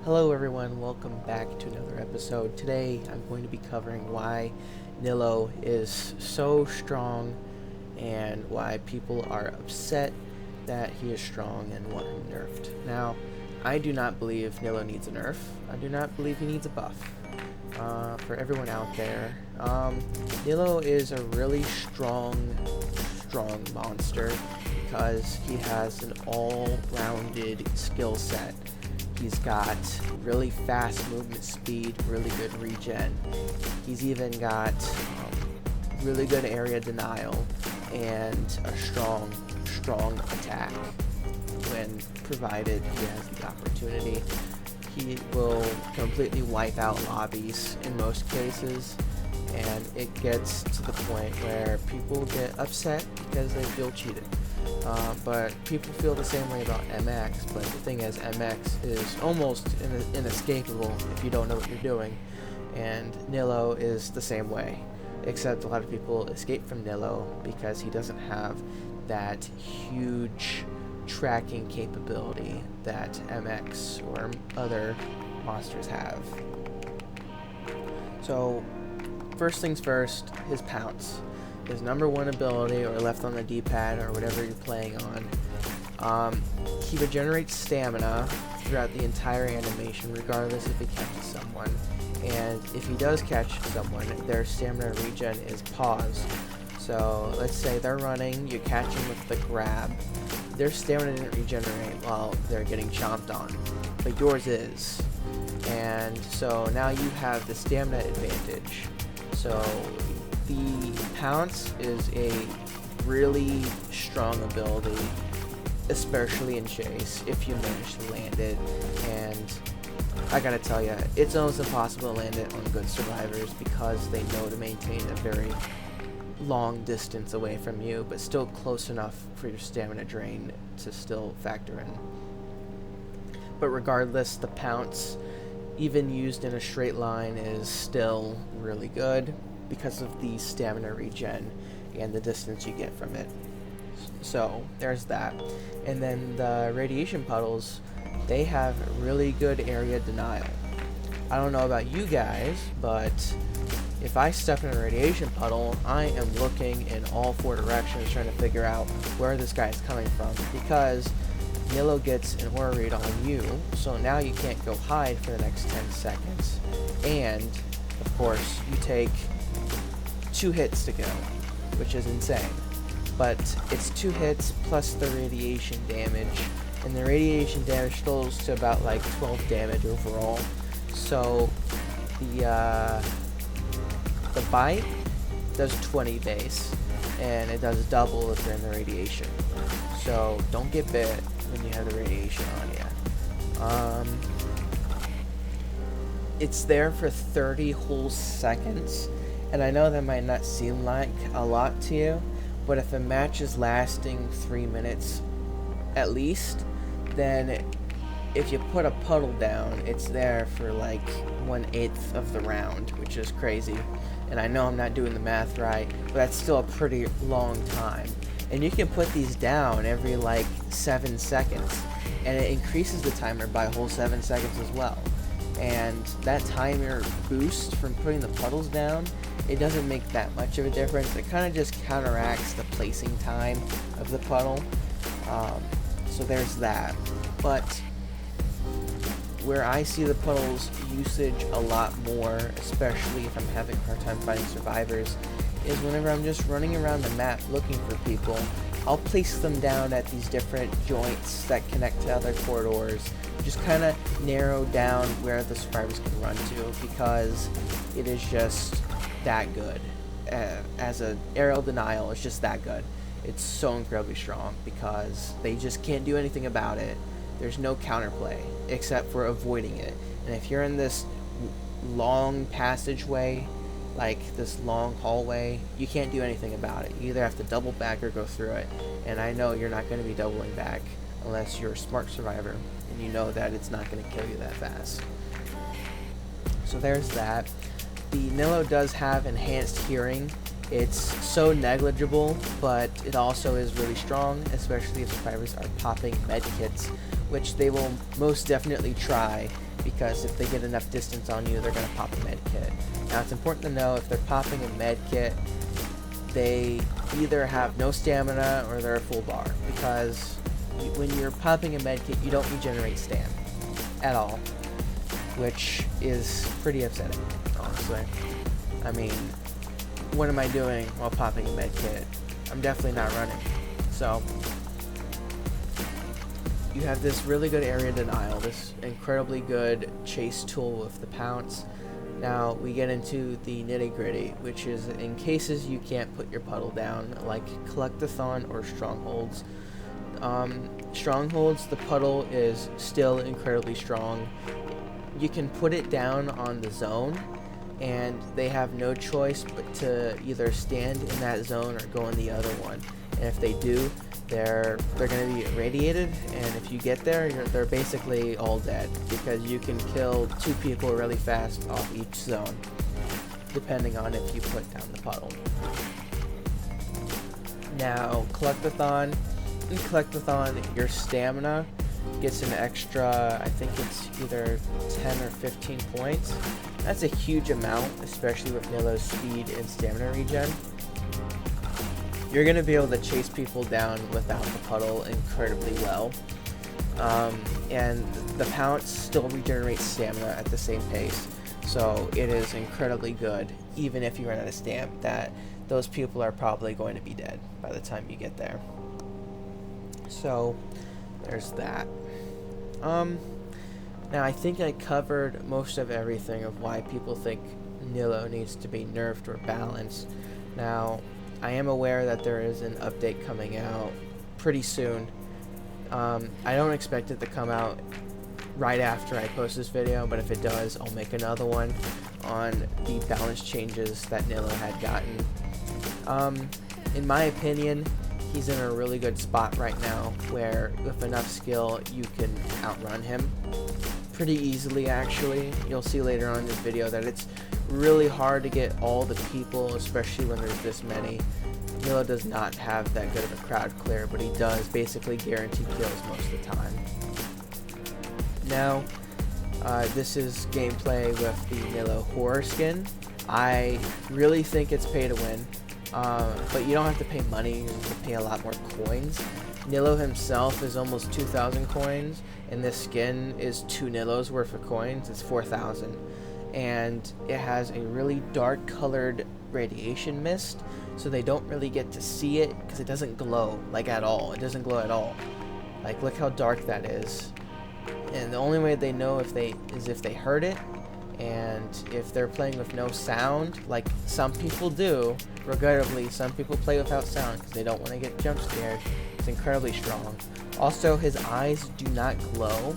Hello everyone, welcome back to another episode. Today I'm going to be covering why Nilo is so strong and why people are upset that he is strong and want him nerfed. Now, I do not believe Nilo needs a nerf. I do not believe he needs a buff. For everyone out there, Nilo is a really strong monster because he has an all-rounded skill set. He's got really fast movement speed, really good regen. He's even got really good area denial and a strong attack when provided he has the opportunity. He will completely wipe out lobbies in most cases, and it gets to the point where people get upset because they feel cheated. But people feel the same way about MX, but the thing is, MX is almost inescapable if you don't know what you're doing, and Nilo is the same way, except a lot of people escape from Nilo because he doesn't have that huge tracking capability that MX or other monsters have. So, first things first, his pounce. His number one ability, or left on the D-pad, or whatever you're playing on, he regenerates stamina throughout the entire animation, regardless if he catches someone. And if he does catch someone, their stamina regen is paused. So let's say they're running, you catch them with the grab. Their stamina didn't regenerate while they're getting chomped on, but yours is. And so now you have the stamina advantage. So the pounce is a really strong ability, especially in chase, if you manage to land it. And I gotta tell you, it's almost impossible to land it on good survivors because they know to maintain a very long distance away from you, but still close enough for your stamina drain to still factor in. But regardless, the pounce, even used in a straight line, is still really good because of the stamina regen and the distance you get from it. So there's that. And then the radiation puddles, they have really good area denial. I don't know about you guys, but if I step in a radiation puddle, I am looking in all four directions trying to figure out where this guy is coming from, because Nilo gets an aura read on you, so now you can't go hide for the next 10 seconds. And of course, you take 2 hits to go, which is insane. But it's 2 hits plus the radiation damage, and the radiation damage totals to about like 12 damage overall. So the bite does 20 base, and it does double if you're in the radiation. So don't get bit when you have the radiation on you. It's there for 30 whole seconds. And I know that might not seem like a lot to you, but if a match is lasting 3 minutes at least, then if you put a puddle down, it's there for like 1/8 of the round, which is crazy. And I know I'm not doing the math right, but that's still a pretty long time. And you can put these down every like 7 seconds, and it increases the timer by a whole 7 seconds as well. And that timer boost from putting the puddles down, it doesn't make that much of a difference. It kind of just counteracts the placing time of the puddle. So there's that. But where I see the puddles usage a lot more, especially if I'm having a hard time finding survivors, is whenever I'm just running around the map looking for people. I'll place them down at these different joints that connect to other corridors, just kind of narrow down where the survivors can run to, because it is just that good. As an aerial denial, it's just that good. It's so incredibly strong because they just can't do anything about it. There's no counterplay except for avoiding it. And if you're in this long passageway, like this long hallway, you can't do anything about it. You either have to double back or go through it. And I know you're not going to be doubling back unless you're a smart survivor and you know that it's not going to kill you that fast. So there's that. The Nilo does have enhanced hearing. It's so negligible, but it also is really strong, especially if survivors are popping med kits, which they will most definitely try because if they get enough distance on you, they're going to pop a med kit. Now it's important to know if they're popping a med kit, they either have no stamina or they're a full bar, because when you're popping a med kit, you don't regenerate stam at all, which is pretty upsetting, honestly. I mean, what am I doing while popping a med kit? I'm definitely not running. So you have this really good area denial, this incredibly good chase tool with the pounce. Now we get into the nitty-gritty, which is in cases you can't put your puddle down, like Collectathon or Strongholds. Strongholds, the puddle is still incredibly strong. You can put it down on the zone, and they have no choice but to either stand in that zone or go in the other one. And if they do, they're going to be irradiated, and if you get there, they're basically all dead, because you can kill 2 people really fast off each zone, depending on if you put down the puddle. Now, Collectathon, in Collectathon, your stamina gets an extra, I think it's either 10 or 15 points. That's a huge amount, especially with Nilo's speed and stamina regen. You're going to be able to chase people down without the puddle incredibly well. And the pounce still regenerates stamina at the same pace. So it is incredibly good, even if you run out of stam, that those people are probably going to be dead by the time you get there. So there's that. Now I think I covered most of everything of why people think Nilo needs to be nerfed or balanced. Now, I am aware that there is an update coming out pretty soon. I don't expect it to come out right after I post this video, but if it does, I'll make another one on the balance changes that Nilo had gotten. In my opinion, he's in a really good spot right now, where with enough skill, you can outrun him pretty easily, actually. You'll see later on in this video that it's really hard to get all the people, especially when there's this many. Nilo does not have that good of a crowd clear, but he does basically guarantee kills most of the time. Now, this is gameplay with the Nilo horror skin. I really think it's pay to win, but you don't have to pay money, you have to pay a lot more coins. Nilo himself is almost 2,000 coins, and this skin is 2 Nilos worth of coins. It's 4,000. And it has a really dark colored radiation mist, so they don't really get to see it because it doesn't glow like at all. It doesn't glow at all. Like, look how dark that is. And the only way they know if they heard it, and if they're playing with no sound, like some people do. Regrettably, some people play without sound because they don't want to get jump scared. It's incredibly strong. Also, his eyes do not glow.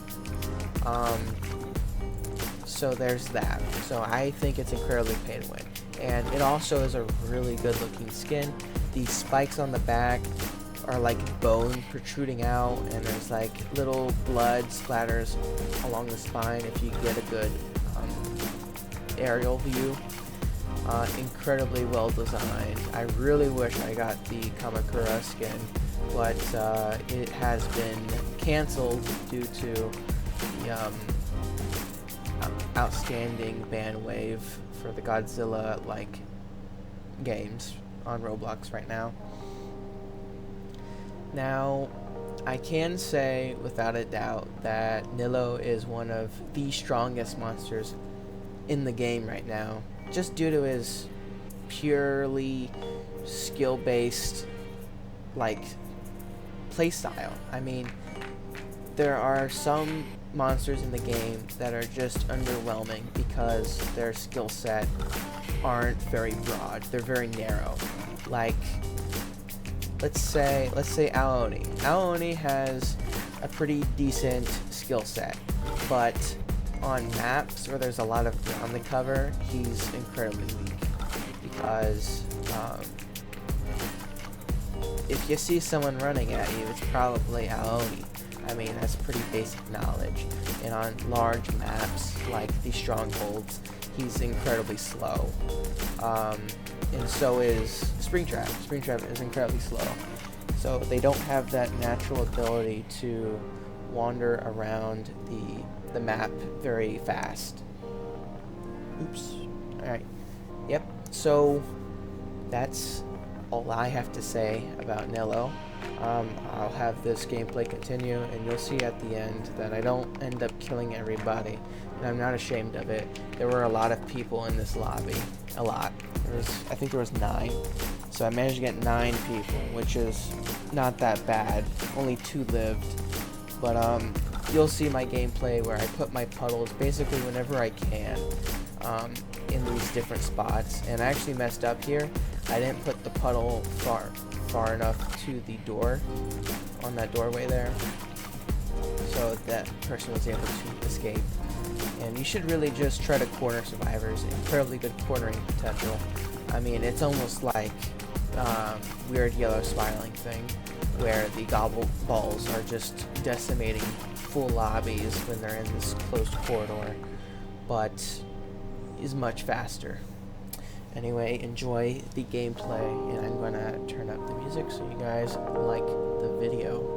So there's that. So I think it's incredibly pay to win. And it also is a really good looking skin. The spikes on the back are like bone protruding out, and there's like little blood splatters along the spine if you get a good aerial view. Incredibly well designed. I really wish I got the Kamakura skin, but it has been cancelled due to the outstanding ban wave for the Godzilla-like games on Roblox right now. Now, I can say without a doubt that Nilo is one of the strongest monsters in the game right now, just due to his purely skill-based, like, playstyle. I mean, there are some monsters in the game that are just underwhelming because their skill set aren't very broad. They're very narrow. Like, let's say Aoni. Aoni has a pretty decent skill set, but on maps where there's a lot of ground to cover, he's incredibly weak, because if you see someone running at you, it's probably Aoni. I mean, that's pretty basic knowledge. And on large maps like the Strongholds, he's incredibly slow. And so is Springtrap. Springtrap is incredibly slow. So they don't have that natural ability to wander around the map very fast. Oops. Alright. Yep. So that's all I have to say about Nilo. I'll have this gameplay continue, and you'll see at the end that I don't end up killing everybody, and I'm not ashamed of it. There were a lot of people in this lobby. A lot. I think there was 9. So I managed to get 9 people, which is not that bad. Only 2 lived. But you'll see my gameplay where I put my puddles basically whenever I can in these different spots. And I actually messed up here. I didn't put the puddle far enough to the door on that doorway there, so that person was able to escape. And you should really just try to corner survivors. Incredibly good cornering potential. I mean, it's almost like weird yellow spiraling thing where the gobble balls are just decimating full lobbies when they're in this closed corridor, but is much faster. Anyway, enjoy the gameplay, and I'm gonna turn up the music so you guys like the video.